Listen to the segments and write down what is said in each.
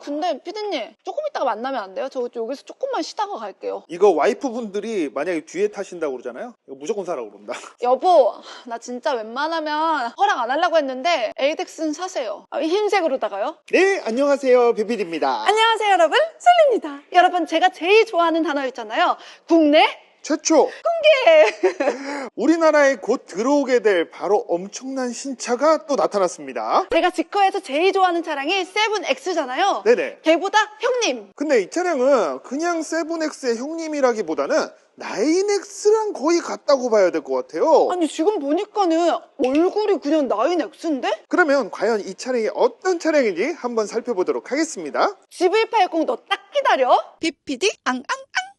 근데 피디님 조금 이따가 만나면 안 돼요? 저 여기서 조금만 쉬다가 갈게요. 이거 와이프분들이 만약에 뒤에 타신다고 그러잖아요. 이거 무조건 사라고 그런다. 여보, 나 진짜 웬만하면 허락 안 하려고 했는데 에이덱스는 사세요. 흰색으로다가요. 네, 안녕하세요. 비필입니다. 안녕하세요 여러분, 솔리입니다. 여러분, 제가 제일 좋아하는 단어 있잖아요. 국내 최초 공개. 우리나라에 곧 들어오게 될 바로 엄청난 신차가 또 나타났습니다. 제가 지커에서 제일 좋아하는 차량이 7X잖아요. 네네. 걔보다 형님. 근데 이 차량은 그냥 7X의 형님이라기보다는 9X랑 거의 같다고 봐야 될 것 같아요. 아니 지금 보니까는 얼굴이 그냥 9X인데? 그러면 과연 이 차량이 어떤 차량인지 한번 살펴보도록 하겠습니다. G180 너 딱 기다려. BPD 앙앙앙.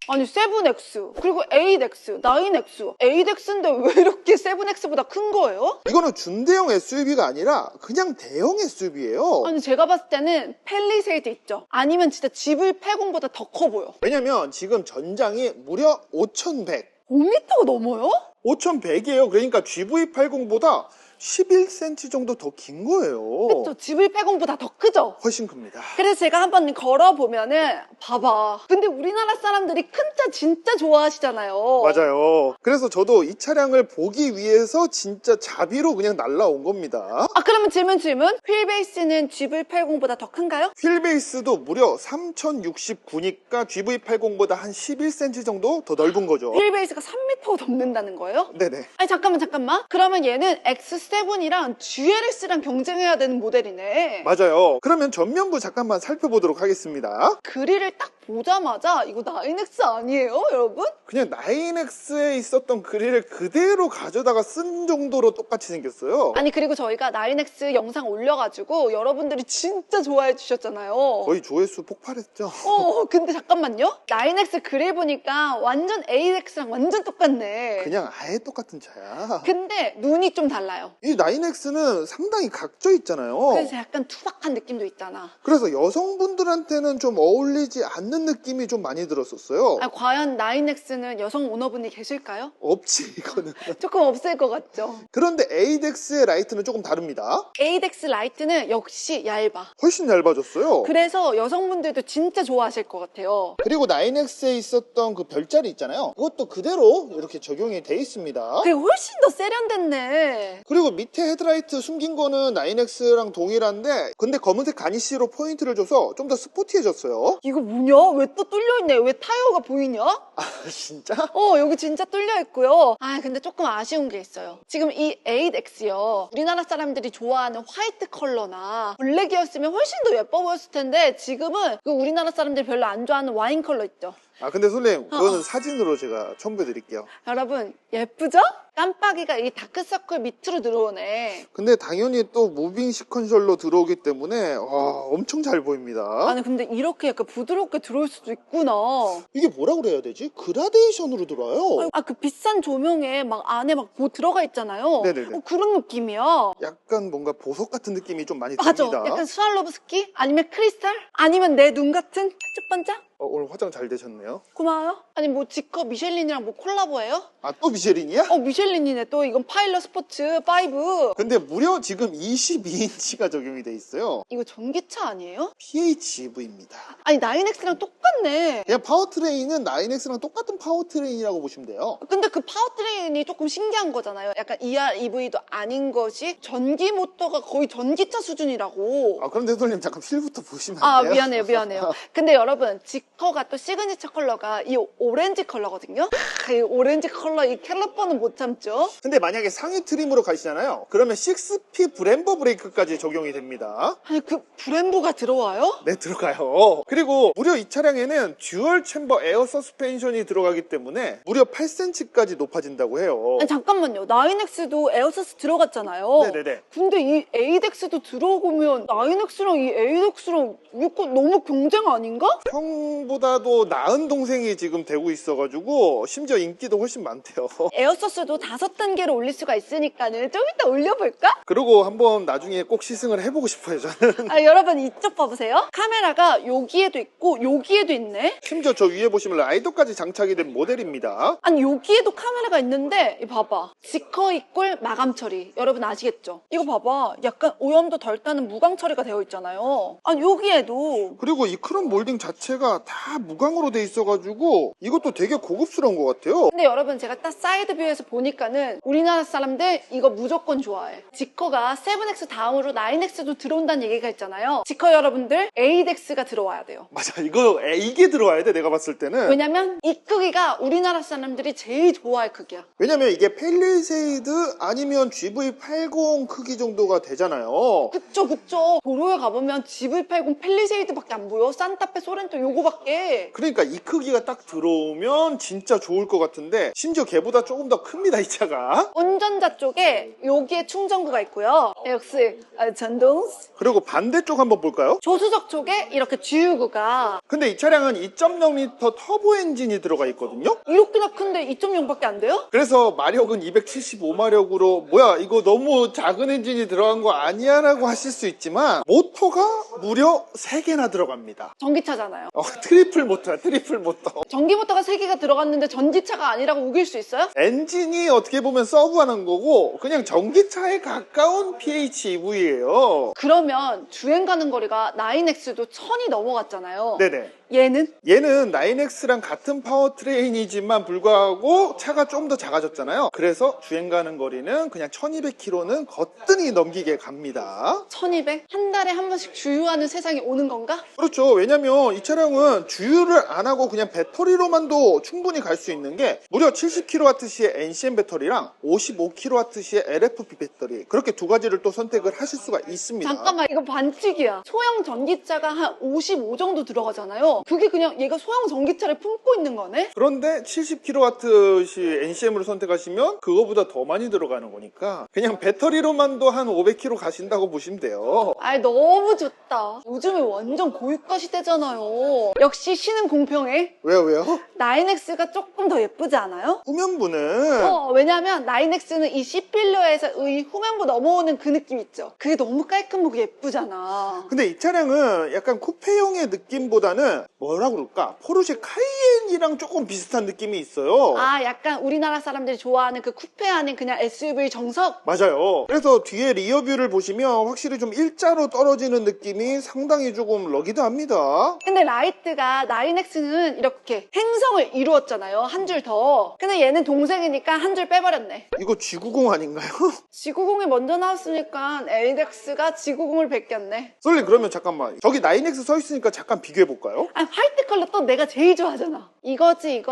아니 7X 그리고 8X, 9X 8X인데 왜 이렇게 7X보다 큰 거예요? 이거는 준대형 SUV가 아니라 그냥 대형 SUV예요. 아니 제가 봤을 때는 펠리세이드 있죠? 아니면 진짜 GV80보다 더 커 보여. 왜냐면 지금 전장이 무려 5100. 5m가 넘어요? 5100이에요. 그러니까 GV80보다 11cm 정도 더 긴 거예요. 그쵸? GV80보다 더 크죠? 훨씬 큽니다. 그래서 제가 한번 걸어보면은 봐봐. 근데 우리나라 사람들이 큰 차 진짜 좋아하시잖아요. 맞아요. 그래서 저도 이 차량을 보기 위해서 진짜 자비로 그냥 날라온 겁니다. 아 그러면 질문. 휠베이스는 GV80보다 더 큰가요? 휠베이스도 무려 3069니까 GV80보다 한 11cm 정도 더 넓은 거죠. 휠베이스가 3m가 넘는다는 거예요? 네네. 아니 잠깐만. 그러면 얘는 X7이랑 GLS랑 경쟁해야 되는 모델이네. 맞아요. 그러면 전면부 잠깐만 살펴보도록 하겠습니다. 그릴을 딱 보자마자 이거 9X 아니에요 여러분? 그냥 9X에 있었던 그릴을 그대로 가져다가 쓴 정도로 똑같이 생겼어요. 아니 그리고 저희가 9X 영상 올려가지고 여러분들이 진짜 좋아해 주셨잖아요. 거의 조회수 폭발했죠. 근데 잠깐만요. 9X 그릴 보니까 완전 8X랑 완전 똑같네. 그냥 아예 똑같은 차야. 근데 눈이 좀 달라요. 이 9X는 상당히 각져 있잖아요. 그래서 약간 투박한 느낌도 있잖아. 그래서 여성분들한테는 좀 어울리지 않는 느낌이 좀 많이 들었었어요. 아, 과연 9X는 여성 오너분이 계실까요? 없지 이거는. 조금 없을 것 같죠. 그런데 8X의 라이트는 조금 다릅니다. 8X 라이트는 역시 얇아. 훨씬 얇아졌어요. 그래서 여성분들도 진짜 좋아하실 것 같아요. 그리고 9X에 있었던 그 별자리 있잖아요. 그것도 그대로 이렇게 적용이 돼 있습니다. 그게 훨씬 더 세련됐네. 그리고 밑에 헤드라이트 숨긴 거는 9X랑 동일한데 근데 검은색 가니쉬로 포인트를 줘서 좀 더 스포티해졌어요. 이거 뭐냐? 왜 또 뚫려있네? 왜 타이어가 보이냐? 아 진짜? 여기 진짜 뚫려있고요. 아 근데 조금 아쉬운 게 있어요. 지금 이 8X요. 우리나라 사람들이 좋아하는 화이트 컬러나 블랙이었으면 훨씬 더 예뻐 보였을 텐데 지금은 그 우리나라 사람들이 별로 안 좋아하는 와인 컬러 있죠. 아 근데 선생님 그거는 사진으로 제가 첨부해 드릴게요. 여러분 예쁘죠? 깜빡이가 이 다크서클 밑으로 들어오네. 근데 당연히 또 무빙 시퀀셜로 들어오기 때문에 엄청 잘 보입니다. 아니 근데 이렇게 약간 부드럽게 들어올 수도 있구나. 이게 뭐라 그래야 되지? 그라데이션으로 들어와요. 아 그 비싼 조명에 막 안에 막 뭐 들어가 있잖아요. 네네네. 그런 느낌이야. 약간 뭔가 보석 같은 느낌이 좀 많이 맞아. 듭니다. 약간 스왈로브스키? 아니면 크리스탈? 아니면 내 눈 같은 반짝반짝? 오늘 화장 잘 되셨네요. 고마워요. 아니 뭐 지커 미셸린이랑 뭐 콜라보예요? 아 또 미쉐린이야? 미셸린이네. 또 이건 파일럿 스포츠 5. 근데 무려 지금 22인치가 적용이 돼 있어요. 이거 전기차 아니에요? PHEV입니다. 아니 9X랑 똑같네. 그냥 파워트레인은 9X랑 똑같은 파워트레인이라고 보시면 돼요. 근데 그 파워트레인이 조금 신기한 거잖아요. 약간 EREV도 아닌 것이 전기 모터가 거의 전기차 수준이라고. 그럼 대통령 잠깐 휠부터 보시면 안 돼요? 미안해요. 근데 여러분 지커가 또 시그니처 컬러가 이 오렌지 컬러거든요. 이 오렌지 컬러 이 캘리퍼는 못 참죠. 근데 만약에 상위 트림으로 가시잖아요. 그러면 6P 브렘버 브레이크까지 적용이 됩니다. 아니 그 브렘보가 들어와요? 네, 들어가요. 그리고 무려 이 차량에는 듀얼 챔버 에어 서스펜션이 들어가기 때문에 무려 8cm까지 높아진다고 해요. 아니 잠깐만요. 9X도 에어서스 들어갔잖아요. 네네네. 근데 이 8X도 들어오면 9X랑 이 8X랑 이거 너무 경쟁 아닌가? 동생보다도 나은 동생이 지금 되고 있어가지고 심지어 인기도 훨씬 많대요. 에어서스도 5단계로 올릴 수가 있으니까는 좀 이따 올려볼까? 그리고 한번 나중에 꼭 시승을 해보고 싶어요, 저는. 아, 여러분 이쪽 봐보세요. 카메라가 여기에도 있고 여기에도 있네. 심지어 저 위에 보시면 라이더까지 장착이 된 모델입니다. 아니 여기에도 카메라가 있는데 이 봐봐. 지커 이꼴 마감 처리. 여러분 아시겠죠? 이거 봐봐. 약간 오염도 덜 타는 무광 처리가 되어 있잖아요. 아니 여기에도. 그리고 이 크롬 몰딩 자체가 다 무광으로 돼 있어가지고 이것도 되게 고급스러운 것 같아요. 근데 여러분 제가 딱 사이드 뷰에서 보니까는 우리나라 사람들 이거 무조건 좋아해. 지커가 7X 다음으로 9X도 들어온다는 얘기가 있잖아요. 지커 여러분들 8X가 들어와야 돼요. 맞아, 이게 들어와야 돼, 내가 봤을 때는. 왜냐면 이 크기가 우리나라 사람들이 제일 좋아할 크기야. 왜냐면 이게 펠리세이드 아니면 GV80 크기 정도가 되잖아요. 그쵸. 도로에 가보면 GV80 펠리세이드밖에 안 보여. 산타페 소렌토 요거밖에. 그러니까 이 크기가 딱 들어오면 진짜 좋을 것 같은데 심지어 걔보다 조금 더 큽니다, 이 차가. 운전자 쪽에 여기에 충전구가 있고요. 역시 전동. 그리고 반대쪽 한번 볼까요? 조수석 쪽에 이렇게 주유구가 근데 이 차량은 2.0L 터보 엔진이 들어가 있거든요. 이렇게나 큰데 2.0밖에 안 돼요? 그래서 마력은 275마력으로 뭐야 이거 너무 작은 엔진이 들어간 거 아니야 라고 하실 수 있지만 모터가 무려 3개나 들어갑니다. 전기차잖아요. 트리플 모터야, 트리플 모터. 전기 모터가 3개가 들어갔는데 전기차가 아니라고 우길 수 있어요? 엔진이 어떻게 보면 서브하는 거고 그냥 전기차에 가까운 PHEV예요. 그러면 주행 가는 거리가 9X도 1000이 넘어갔잖아요. 네네. 얘는? 얘는 9X랑 같은 파워트레인이지만 불구하고 차가 좀 더 작아졌잖아요. 그래서 주행 가는 거리는 그냥 1200km는 거뜬히 넘기게 갑니다. 1200? 한 달에 한 번씩 주유하는 세상이 오는 건가? 그렇죠. 왜냐면 이 차량은 주유를 안 하고 그냥 배터리로만도 충분히 갈 수 있는 게 무려 70kWh의 NCM 배터리랑 55kWh의 LFP 배터리, 그렇게 두 가지를 또 선택을 하실 수가 있습니다. 잠깐만, 이거 반칙이야. 소형 전기차가 한 55 정도 들어가잖아요. 그게 그냥 얘가 소형 전기차를 품고 있는 거네? 그런데 70kWh NCM으로 선택하시면 그거보다 더 많이 들어가는 거니까 그냥 배터리로만도 한 500km 가신다고 보시면 돼요. 아이, 너무 좋다. 요즘에 완전 고유가 시대잖아요. 역시 신은 공평해. 왜요? 9X가 조금 더 예쁘지 않아요? 후면부는 왜냐면 9X는 이 C필러에서 이 후면부 넘어오는 그 느낌 있죠? 그게 너무 깔끔하고 예쁘잖아. 근데 이 차량은 약간 쿠페형의 느낌보다는 뭐라 그럴까? 포르쉐 카이엔이랑 조금 비슷한 느낌이 있어요. 아, 약간 우리나라 사람들이 좋아하는 그 쿠페 아닌 그냥 SUV 정석? 맞아요. 그래서 뒤에 리어뷰를 보시면 확실히 좀 일자로 떨어지는 느낌이 상당히 조금 러기드합니다. 근데 라이트가 9X는 이렇게 행성을 이루었잖아요. 한 줄 더. 근데 얘는 동생이니까 한 줄 빼버렸네. 이거 G90 아닌가요? G90이 먼저 나왔으니까 LX가 G90을 베꼈네. 솔리 그러면 잠깐만, 저기 9X 서 있으니까 잠깐 비교해볼까요? 아, 화이트 컬러 또 내가 제일 좋아하잖아. 이거지.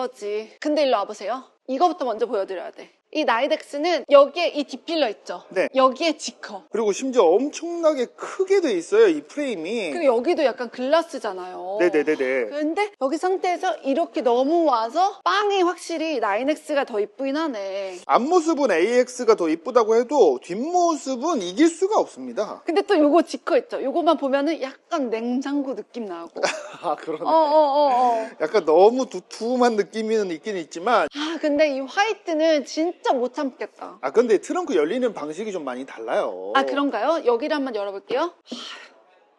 근데 일로 와보세요. 이거부터 먼저 보여드려야 돼. 이 9X는 여기에 이 뒷필러 있죠? 네. 여기에 지커. 그리고 심지어 엄청나게 크게 돼 있어요, 이 프레임이. 그리고 여기도 약간 글라스잖아요. 네네네네. 근데 여기 상태에서 이렇게 넘어와서 빵이 확실히 9X가 더 이쁘긴 하네. 앞모습은 AX가 더 이쁘다고 해도 뒷모습은 이길 수가 없습니다. 근데 또 요거 지커 있죠? 요거만 보면은 약간 냉장고 느낌 나고. 아, 그러네. 약간 너무 두툼한 느낌은 있긴 있지만 아, 근데 이 화이트는 진짜 못 참겠다. 아, 근데 트렁크 열리는 방식이 좀 많이 달라요. 아, 그런가요? 여기를 한번 열어볼게요.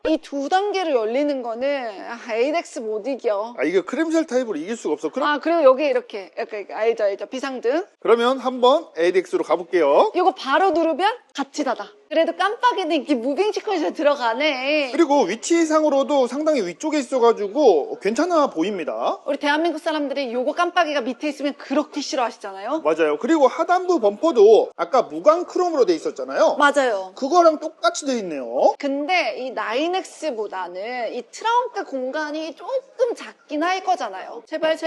이 2단계로 열리는 거는 ADX 못 이겨. 아, 이게 크림쉘 타입으로 이길 수가 없어. 그리고 여기 이렇게 약간 알죠? 비상등. 그러면 한번 ADX로 가볼게요. 이거 바로 누르면 같이 닫아. 그래도 깜빡이는 이렇게 무빙 시커에서 들어가네. 그리고 위치상으로도 상당히 위쪽에 있어가지고 괜찮아 보입니다. 우리 대한민국 사람들이 요거 깜빡이가 밑에 있으면 그렇게 싫어하시잖아요. 맞아요. 그리고 하단부 범퍼도 아까 무광 크롬으로 돼 있었잖아요. 맞아요. 그거랑 똑같이 돼 있네요. 근데 이 9X보다는 이 트렁크 공간이 조금 작긴 할 거잖아요. 제발.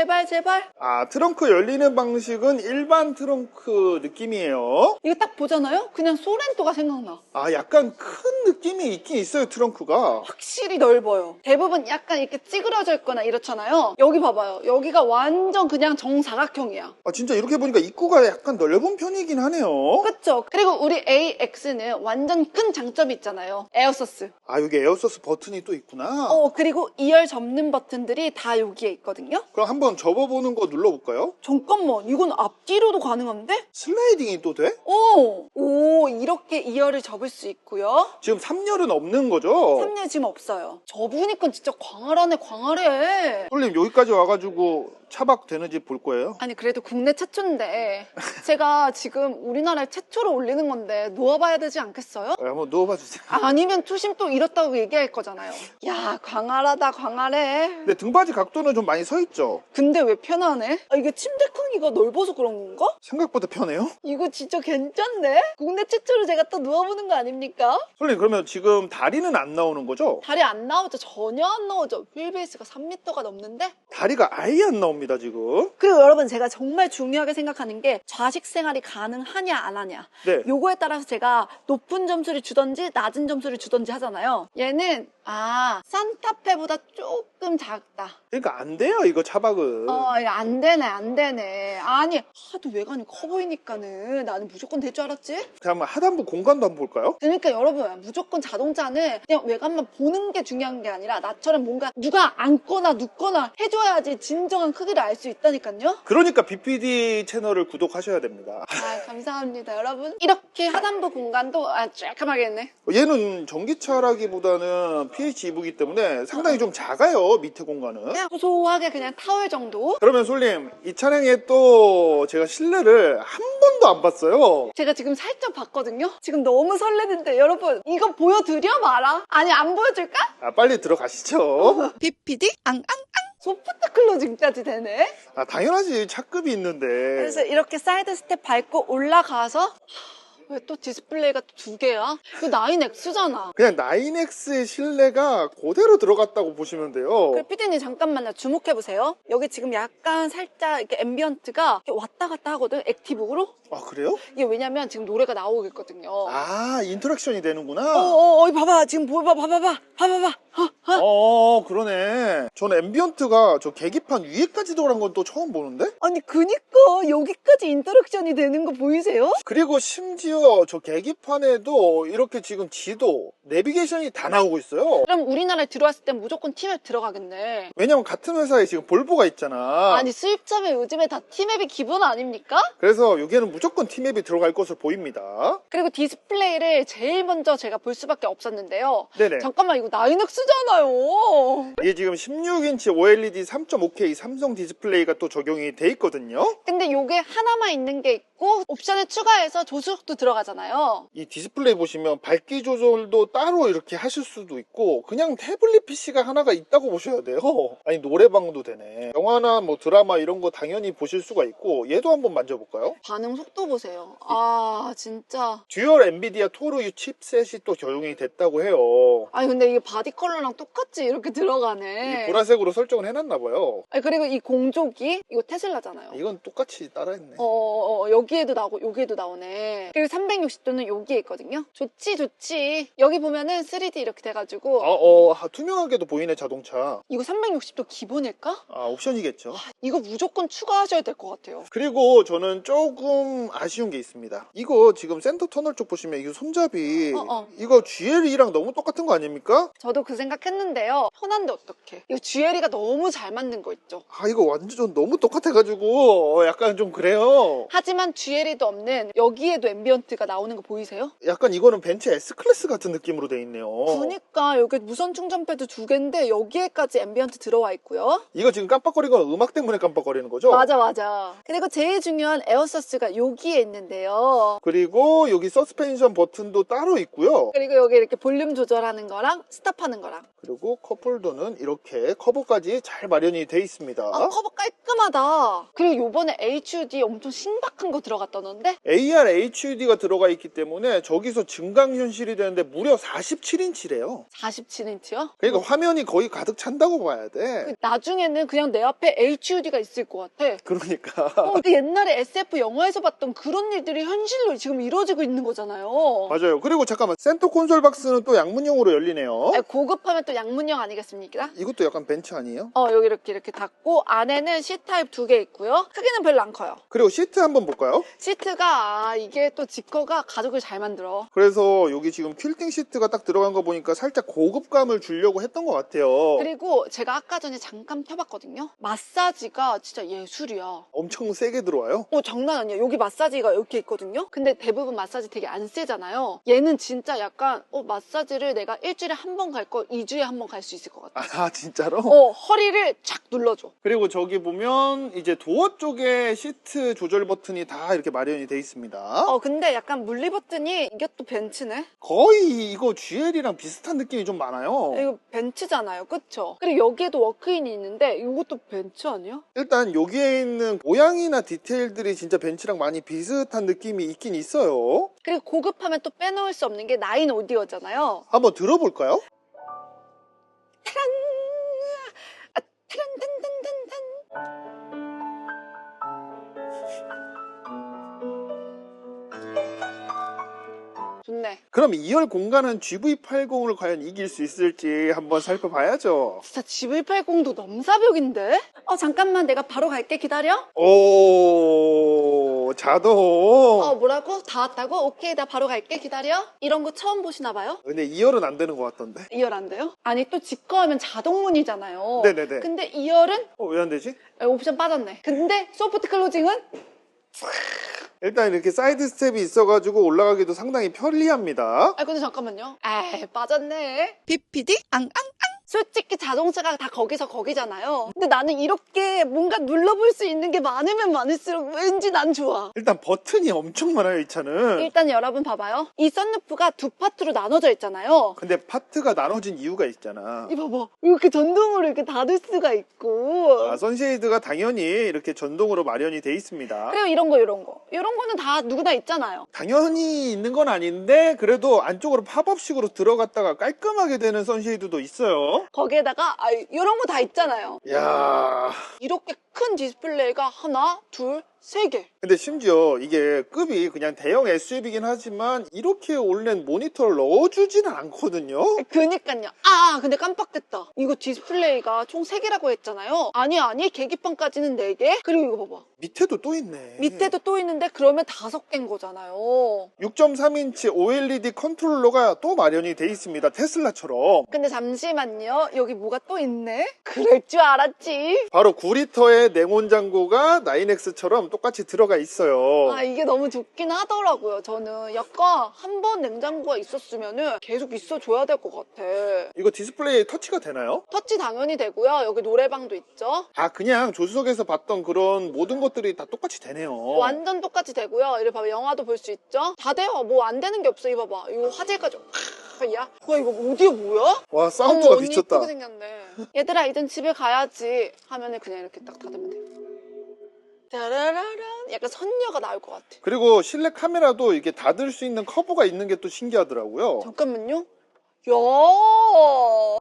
아, 트렁크 열리는 방식은 일반 트렁크 느낌이에요. 이거 딱 보잖아요? 그냥 소렌토가 생각나. 트렁크예요. 아, 약간 큰 느낌이 있긴 있어요, 트렁크가. 확실히 넓어요. 대부분 약간 이렇게 찌그러져 있거나 이렇잖아요. 여기 봐봐요. 여기가 완전 그냥 정사각형이야. 아, 진짜 이렇게 보니까 입구가 약간 넓은 편이긴 하네요. 그쵸? 그리고 우리 AX는 완전 큰 장점이 있잖아요. 에어서스. 아, 여기 에어서스 버튼이 또 있구나. 그리고 2열 접는 버튼들이 다 여기에 있거든요. 그럼 한번 접어보는 거 눌러볼까요? 잠깐만, 이건 앞뒤로도 가능한데? 슬라이딩이 또 돼? 오, 이렇게 2열을 접을 수 있고요. 지금 3열은 없는 거죠? 3열 지금 없어요. 접으니까 진짜 광활하네, 광활해. 솔님 여기까지 와가지고 차박 되는지 볼 거예요? 아니, 그래도 국내 최초인데 제가 지금 우리나라에 최초로 올리는 건데 놓아봐야 되지 않겠어요? 한번 누워봐 주세요. 아니면 투심 또 이렇다고 얘기할 거잖아요. 야, 광활하다, 광활해. 근데 등받이 각도는 좀 많이 서 있죠? 근데 왜 편하네? 이게 침대 크기가 넓어서 그런 건가? 생각보다 편해요? 이거 진짜 괜찮네? 국내 최초로 제가 또 누워보는 거 아닙니까? 솔님 그러면 지금 다리는 안 나오는 거죠? 다리 안 나오죠? 전혀 안 나오죠? 휠베이스가 3m가 넘는데? 다리가 아예 안 나옵니다 지금. 그리고 여러분, 제가 정말 중요하게 생각하는 게 좌식 생활이 가능하냐 안 하냐. 네. 요거에 따라서 제가 높은 점수를 주던지 낮은 점수를 주던지 하잖아요. 얘는 산타페보다 조금 작다. 그러니까 안 돼요 이거 차박은. 이거 안 되네. 아니, 하도 외관이 커 보이니까는 나는 무조건 될 줄 알았지? 그럼 하단부 공간도 한번 볼까요? 그러니까 여러분, 무조건 자동차는 그냥 외관만 보는 게 중요한 게 아니라 나처럼 뭔가 누가 앉거나 눕거나 해줘야지 진정한 크기를 알 수 있다니까요. 그러니까 BPD 채널을 구독하셔야 됩니다. 감사합니다, 여러분. 이렇게 하단부 공간도 쬐끔하게 했네. 얘는 전기차라기보다는 PHEV이기 때문에 상당히 좀 작아요 밑에 공간은. 그냥 소소하게 그냥 타월 정도. 그러면 솔님 이 차량에 또 제가 실내를 한 번도 안 봤어요. 제가 지금 살짝 봤거든요. 지금 너무 설레는데 여러분, 이거 보여드려 마라. 아니, 안 보여줄까? 빨리 들어가시죠. BPD 앙앙앙 소프트 클로징까지 되네. 당연하지 차급이 있는데. 그래서 이렇게 사이드 스텝 밟고 올라가서 왜 또 디스플레이가 두 개야? 이거 9X잖아. 그냥 9X의 실내가 그대로 들어갔다고 보시면 돼요. 그래, 피디님 잠깐만요. 주목해보세요. 여기 지금 약간 살짝 이렇게 앰비언트가 이렇게 왔다 갔다 하거든, 액티브로. 아 그래요? 이게 왜냐면 지금 노래가 나오고 있거든요. 인터랙션이 되는구나. 봐봐. 지금 봐봐. 그러네. 저는 앰비언트가 저 계기판 위에까지 들어간 건 또 처음 보는데? 아니, 그니까 여기까지 인터랙션이 되는 거 보이세요? 그리고 심지어 저 계기판에도 이렇게 지금 지도, 내비게이션이 다 나오고 있어요. 그럼 우리나라에 들어왔을 땐 무조건 티맵 들어가겠네. 왜냐면 같은 회사에 지금 볼보가 있잖아. 아니, 수입차면 요즘에 다 티맵이 기본 아닙니까? 그래서 여기에는 무조건 T맵이 들어갈 것으로 보입니다. 그리고 디스플레이를 제일 먼저 제가 볼 수밖에 없었는데요. 네네. 잠깐만, 이거 9X잖아요. 이게 지금 16인치 OLED 3.5K 삼성 디스플레이가 또 적용이 돼 있거든요. 근데 요게 하나만 있는 게 있고 옵션을 추가해서 조수석도 들어가잖아요. 이 디스플레이 보시면 밝기 조절도 따로 이렇게 하실 수도 있고 그냥 태블릿 PC가 하나가 있다고 보셔야 돼요. 아니 노래방도 되네. 영화나 뭐 드라마 이런 거 당연히 보실 수가 있고 얘도 한번 만져볼까요? 반응 속도 보세요. 진짜. 듀얼 엔비디아 토르 칩셋이 또 적용이 됐다고 해요. 아니, 근데 이게 바디 컬러랑 똑같이 이렇게 들어가네. 이 보라색으로 설정을 해놨나 봐요. 아니, 그리고 이 공조기 이거 테슬라잖아요. 이건 똑같이 따라했네. 여기에도 나오고 여기에도 나오네. 그리고 360도는 여기에 있거든요. 좋지. 여기 보면은 3D 이렇게 돼가지고 투명하게도 보이네 자동차. 이거 360도 기본일까? 옵션이겠죠. 이거 무조건 추가하셔야 될 것 같아요. 그리고 저는 조금 아쉬운 게 있습니다. 이거 지금 센터 터널 쪽 보시면 이거 손잡이 이거 GLE랑 너무 똑같은 거 아닙니까? 저도 그 생각했는데요. 편한데 어떡해. 이거 GLE가 너무 잘 만든 거 있죠. 이거 완전 너무 똑같아가지고 약간 좀 그래요. 하지만 GLE도 없는 여기에도 앰비언트가 나오는 거 보이세요? 약간 이거는 벤츠 S클래스 같은 느낌으로 돼 있네요. 그러니까 여기 무선 충전 패드 2개인데 여기에까지 앰비언트 들어와 있고요. 이거 지금 깜빡거리는 건 음악 때문에 깜빡거리는 거죠? 맞아. 그리고 제일 중요한 에어서스가 여기에 있는데요. 그리고 여기 서스펜션 버튼도 따로 있고요. 그리고 여기 이렇게 볼륨 조절하는 거랑 스탑하는 거랑. 그리고 컵홀더는 이렇게 이렇게 커버까지 잘 마련이 돼 있습니다. 커버 깔끔하다. 그리고 요번에 HUD 엄청 신박한 거 들어갔다던데? AR HUD가 들어가 있기 때문에 저기서 증강현실이 되는데 무려 47인치래요. 47인치요? 그러니까 화면이 거의 가득 찬다고 봐야 돼. 나중에는 그냥 내 앞에 HUD가 있을 것 같아. 그러니까. 근데 옛날에 SF 영화에서 봤던 그런 일들이 현실로 지금 이루어지고 있는 거잖아요. 맞아요. 그리고 잠깐만, 센터 콘솔 박스는 또 양문형으로 열리네요. 고급하면 또 양문형 아니겠습니까? 이것도 약간 벤츠 아니에요? 여기 이렇게 닫고 안에는 C타입 2개 있고요. 크기는 별로 안 커요. 그리고 시트 한번 볼까요? 시트가 이게 또 지커가 가죽을 잘 만들어. 그래서 여기 지금 퀼팅 시트가 딱 들어간 거 보니까 살짝 고급감을 주려고 했던 것 같아요. 그리고 제가 아까 전에 잠깐 펴봤거든요. 마사지가 진짜 예술이야. 엄청 세게 들어와요. 장난 아니야. 여기 마사지가 이렇게 있거든요. 근데 대부분 마사지 되게 안 세잖아요. 얘는 진짜 약간 마사지를 내가 일주일에 한 번 갈 거 2주에 한 번 갈 수 있을 것 같아. 아, 진짜로? 허리를 착 눌러줘. 그리고 저기 보면 이제 도어 쪽에 시트 조절 버튼이 다 이렇게 마련이 돼 있습니다. 근데 약간 물리 버튼이 이게 또 벤츠네? 거의 이거 GL이랑 비슷한 느낌이 좀 많아요. 이거 벤츠잖아요. 그쵸? 그리고 여기에도 워크인이 있는데 이것도 벤츠 아니야? 일단 여기에 있는 모양이나 디테일들이 진짜 벤츠랑 많이 비슷한 느낌이 있긴 있어요. 그리고 고급하면 또 빼놓을 수 없는 게 나인 오디오잖아요. 한번 들어볼까요? 타란탄탄탄탄. 좋네. 그럼 2열 공간은 GV80을 과연 이길 수 있을지 한번 살펴봐야죠. 진짜 GV80도 넘사벽인데? 잠깐만 내가 바로 갈게. 기다려. 오, 자동. 뭐라고? 다 왔다고? 오케이, 나 바로 갈게. 기다려. 이런 거 처음 보시나 봐요? 근데 2열은 안 되는 것 같던데. 2열 안 돼요? 아니 또 직거하면 자동문이잖아요. 네네네. 근데 2열은 왜 안 되지? 옵션 빠졌네. 근데 소프트 클로징은 일단 이렇게 사이드 스텝이 있어가지고 올라가기도 상당히 편리합니다. 근데 잠깐만요. 빠졌네. PPD 앙앙앙. 솔직히 자동차가 다 거기서 거기잖아요. 근데 나는 이렇게 뭔가 눌러볼 수 있는 게 많으면 많을수록 왠지 난 좋아. 일단 버튼이 엄청 많아요, 이 차는. 일단 여러분 봐봐요. 이 썬루프가 두 파트로 나눠져 있잖아요. 근데 파트가 나눠진 이유가 있잖아. 이 봐봐. 이렇게 전동으로 이렇게 닫을 수가 있고. 선쉐이드가 당연히 이렇게 전동으로 마련이 돼 있습니다. 그리고 이런 거는 다 누구나 있잖아요. 당연히 있는 건 아닌데 그래도 안쪽으로 팝업식으로 들어갔다가 깔끔하게 되는 선쉐이드도 있어요. 거기에다가 이런 거 다 있잖아요. 이야. 이렇게 큰 디스플레이가 하나, 둘, 세 개. 근데 심지어 이게 급이 그냥 대형 SUV이긴 하지만 이렇게 올린 모니터를 넣어주지는 않거든요. 그니까요. 근데 깜빡됐다. 이거 디스플레이가 총 3개라고 했잖아요. 아니 계기판까지는 4개. 그리고 이거 봐봐. 밑에도 또 있네. 밑에도 또 있는데 그러면 5개인 거잖아요. 6.3인치 OLED 컨트롤러가 또 마련이 돼 있습니다. 테슬라처럼. 근데 잠시만요. 여기 뭐가 또 있네? 그럴 줄 알았지. 바로 9리터의 냉온장고가 9X처럼 똑같이 들어가 있어요. 이게 너무 좋긴 하더라고요. 저는 약간 한 번 냉장고가 있었으면 계속 있어줘야 될 것 같아. 이거 디스플레이 터치가 되나요? 터치 당연히 되고요. 여기 노래방도 있죠. 그냥 조수석에서 봤던 그런 모든 것들이 다 똑같이 되네요. 완전 똑같이 되고요. 이리 봐봐. 영화도 볼 수 있죠. 다 돼요. 뭐 안 되는 게 없어. 이거 봐봐. 이거 화질까지. 야, 이거 오디오 뭐야? 와, 사운드가 언니 미쳤다. 이쁘게 생겼네. 얘들아, 이젠 집에 가야지 하면은 그냥 이렇게 딱 닫으면 돼. 짜라라란. 약간 선녀가 나올 것 같아. 그리고 실내 카메라도 이게 닫을 수 있는 커브가 있는 게 또 신기하더라고요. 잠깐만요. 야,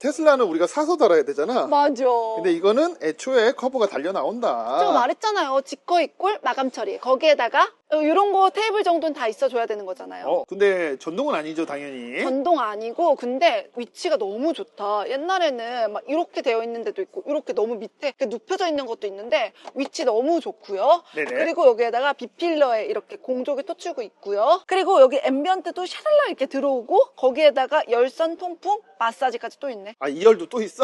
테슬라는 우리가 사서 달아야 되잖아. 맞아. 근데 이거는 애초에 커브가 달려 나온다. 제가 말했잖아요. 직거 입골 마감 처리. 거기에다가 이런 거 테이블 정도는 다 있어줘야 되는 거잖아요. 근데 전동은 아니죠, 당연히. 전동 아니고 근데 위치가 너무 좋다. 옛날에는 막 이렇게 되어 있는 데도 있고 이렇게 너무 밑에 이렇게 눕혀져 있는 것도 있는데 위치 너무 좋고요. 네네. 그리고 여기에다가 B필러에 이렇게 공조기 토치고 있고요. 그리고 여기 앰비언트도 샤랄라 이렇게 들어오고 거기에다가 열선 통풍 마사지까지 또 있네. 2열도 또 있어?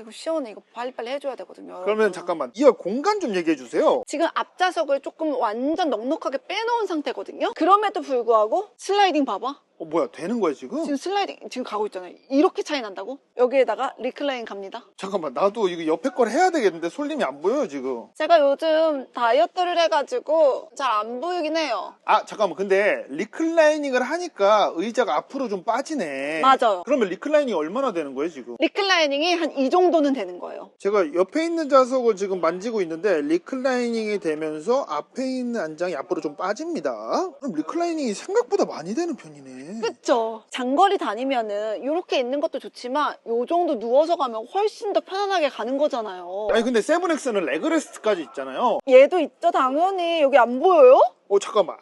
이거 시원해. 이거 빨리빨리 해줘야 되거든요. 그러면 여러분. 잠깐만, 2열 공간 좀 얘기해 주세요. 지금 앞좌석을 조금 완전 넉넉하게 빼놓은 상태거든요. 그럼에도 불구하고 슬라이딩 봐봐. 뭐야 되는 거야 지금? 지금 슬라이딩 지금 가고 있잖아요. 이렇게 차이 난다고? 여기에다가 리클라인 갑니다. 잠깐만 나도 이거 옆에 걸 해야 되겠는데 솔님이 안 보여요 지금. 제가 요즘 다이어트를 해가지고 잘 안 보이긴 해요. 아 잠깐만 근데 리클라이닝을 하니까 의자가 앞으로 좀 빠지네. 맞아요. 그러면 리클라이닝이 얼마나 되는 거예요 지금? 리클라이닝이 한 이 정도는 되는 거예요. 제가 옆에 있는 좌석을 지금 만지고 있는데 리클라이닝이 되면서 앞에 있는 안장이 앞으로 좀 빠집니다. 그럼 리클라이닝이 생각보다 많이 되는 편이네. 그쵸? 장거리 다니면은 이렇게 있는 것도 좋지만 요 정도 누워서 가면 훨씬 더 편안하게 가는 거잖아요. 아니 근데 세븐엑스는 레그레스트까지 있잖아요. 얘도 있죠 당연히. 여기 안 보여요? 잠깐만.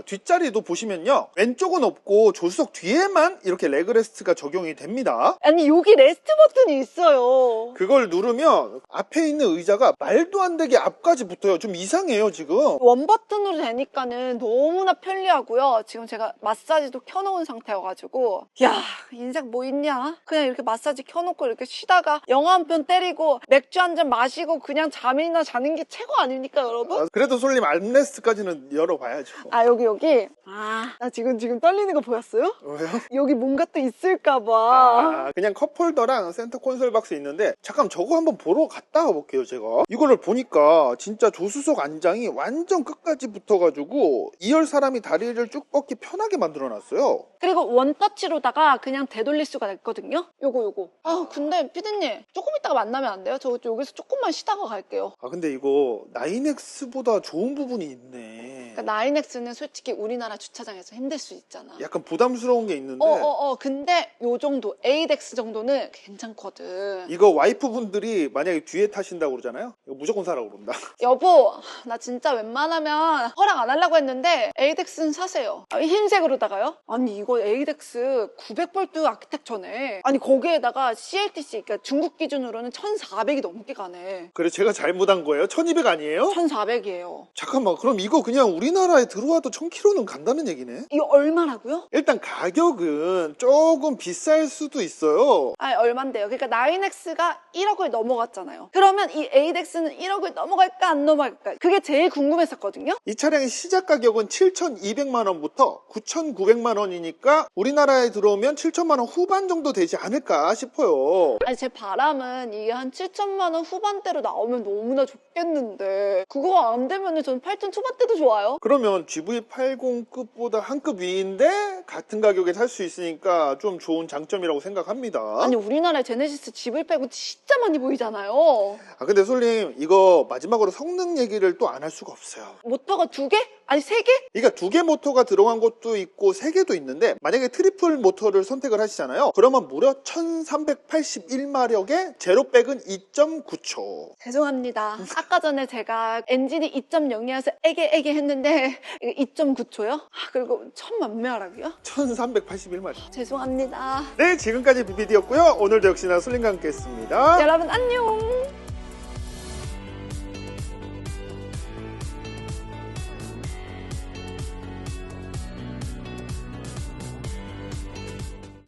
뒷자리도 보시면요. 왼쪽은 없고 조수석 뒤에만 이렇게 레그레스트가 적용이 됩니다. 아니 여기 레스트 버튼이 있어요. 그걸 누르면 앞에 있는 의자가 말도 안 되게 앞까지 붙어요. 좀 이상해요 지금. 원 버튼으로 되니까는 너무나 편리하고요. 지금 제가 마사지도 켜놓은 상태여가지고 야 인생 뭐 있냐? 그냥 이렇게 마사지 켜놓고 이렇게 쉬다가 영화 한 편 때리고 맥주 한 잔 마시고 그냥 잠이나 자는 게 최고 아닙니까 여러분? 그래도 솔님 암레스트까지는 열어봐야죠. 여기 나 지금 떨리는 거 보였어요? 왜요? 여기 뭔가 또 있을까봐. 그냥 컵홀더랑 센터 콘솔 박스 있는데 잠깐 저거 한번 보러 갔다 와볼게요 제가. 이거를 보니까 진짜 조수석 안장이 완전 끝까지 붙어가지고 2열 사람이 다리를 쭉 뻗기 편하게 만들어놨어요. 그리고 원터치로다가 그냥 되돌릴 수가 있거든요. 요거. 근데 피디님 조금 있다가 만나면 안 돼요? 저 여기서 조금만 쉬다가 갈게요. 근데 이거 9X보다 좋은 부분이 있네. 그러니까 9X는 솔직히 우리나라 주차장에서 힘들 수 있잖아. 약간 부담스러운 게 있는데 근데 요 정도 8X 정도는 괜찮거든. 이거 와이프분들이 만약에 뒤에 타신다고 그러잖아요. 이거 무조건 사라고 그런다. 여보 나 진짜 웬만하면 허락 안 하려고 했는데 8X는 사세요. 흰색으로다가요? 아니 이거 8X 900V 아키텍처네. 아니 거기에다가 CLTC 그러니까 중국 기준으로는 1400이 넘게 가네. 그래 제가 잘못한 거예요? 1200 아니에요? 1400이에요. 잠깐만 그럼 이거 그냥 우리나라에 들어와도 1000km는 간다는 얘기네? 이거 얼마라고요? 일단 가격은 조금 비쌀 수도 있어요. 얼만데요? 그러니까 9X가 1억을 넘어갔잖아요. 그러면 이 8X는 1억을 넘어갈까 안 넘어갈까? 그게 제일 궁금했었거든요. 이 차량의 시작 가격은 7,200만 원부터 9,900만 원이니까 우리나라에 들어오면 7천만 원 후반 정도 되지 않을까 싶어요. 아니 제 바람은 이게 한 7천만 원 후반대로 나오면 너무나 좋겠는데 그거 안 되면 전 8천 초반대도 좋아요. 그러면 GV80급보다 한 급 위인데 같은 가격에 살 수 있으니까 좀 좋은 장점이라고 생각합니다. 아니 우리나라에 제네시스 집을 빼고 진짜 많이 보이잖아요. 근데 솔님 이거 마지막으로 성능 얘기를 또 안 할 수가 없어요. 모터가 2개? 아니 3개? 그러니까 2개 모터가 들어간 것도 있고 3개도 있는데 만약에 트리플 모터를 선택을 하시잖아요. 그러면 무려 1381마력에 제로백은 2.9초. 죄송합니다. 아까 전에 제가 엔진이 2.0이어서 애게 했는데 이거 2.9초요? 그리고 1000만매하라고요? 1381마력. 죄송합니다. 네 지금까지 BBD였고요. 오늘도 역시나 솔님과 함께 했습니다. 여러분 안녕.